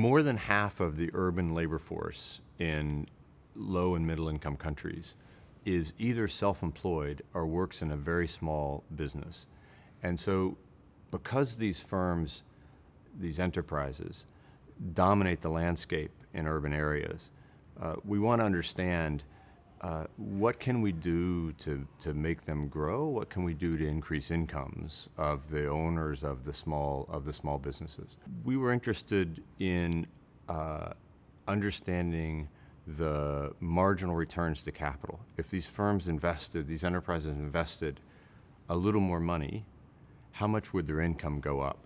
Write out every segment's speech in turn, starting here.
More than half of the urban labor force in low and middle income countries is either self-employed or works in a very small business. And so because these firms, these enterprises, dominate the landscape in urban areas, we want to understand what can we do to make them grow? What can we do to increase incomes of the owners of the small businesses? We were interested in understanding the marginal returns to capital. If these firms invested, these enterprises invested a little more money, how much would their income go up?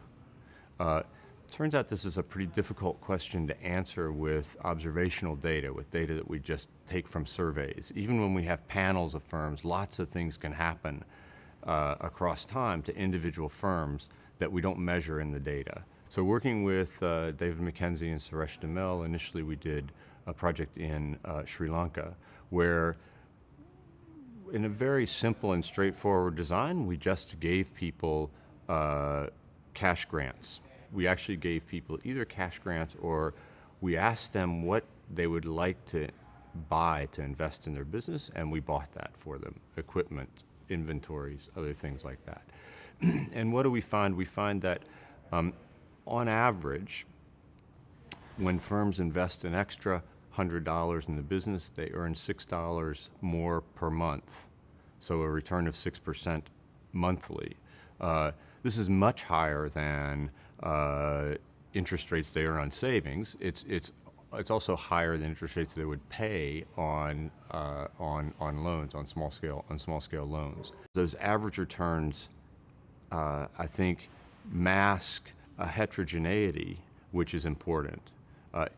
Turns out this is a pretty difficult question to answer with observational data, with data that we just take from surveys. Even when we have panels of firms, lots of things can happen across time to individual firms that we don't measure in the data. So working with David McKenzie and Suresh Damel, initially we did a project in Sri Lanka where in a very simple and straightforward design, we just gave people cash grants. We actually gave people either cash grants or we asked them what they would like to buy to invest in their business, and we bought that for them, equipment, inventories, other things like that. And what do we find? We find that on average, when firms invest an extra $100 in the business, they earn $6 more per month, so a return of 6% monthly. This is much higher than interest rates they earn on savings. It's also higher than interest rates they would pay on loans, on small scale loans. Those average returns, I think, mask a heterogeneity, which is important.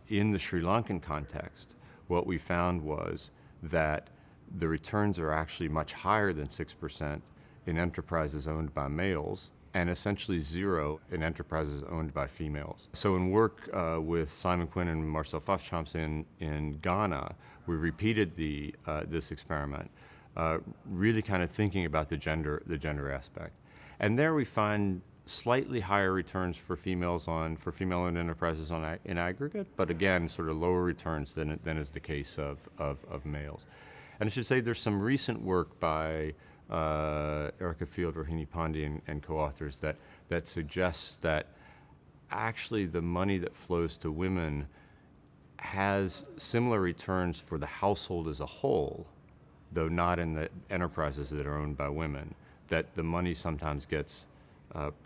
In the Sri Lankan context, what we found was that the returns are actually much higher than 6% in enterprises owned by males, and essentially zero in enterprises owned by females. So in work with Simon Quinn and Marcel Pfaffchamps in Ghana, we repeated this experiment, really kind of thinking about the gender aspect. And there we find slightly higher returns for female-owned enterprises in aggregate, but again, sort of lower returns than is the case of males. And I should say there's some recent work by Erica Field, Rohini Pandey, and co-authors that suggests that actually the money that flows to women has similar returns for the household as a whole, though not in the enterprises that are owned by women, that the money sometimes gets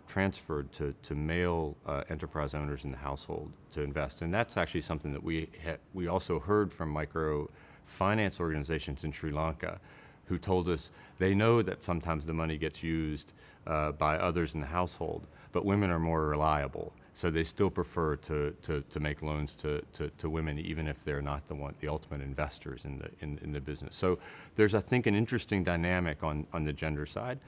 transferred to male enterprise owners in the household to invest. And that's actually something that we also heard from microfinance organizations in Sri Lanka, who told us they know that sometimes the money gets used by others in the household, but women are more reliable. So they still prefer to make loans to women, even if they're not the ultimate investors in the business. So there's, I think, an interesting dynamic on the gender side.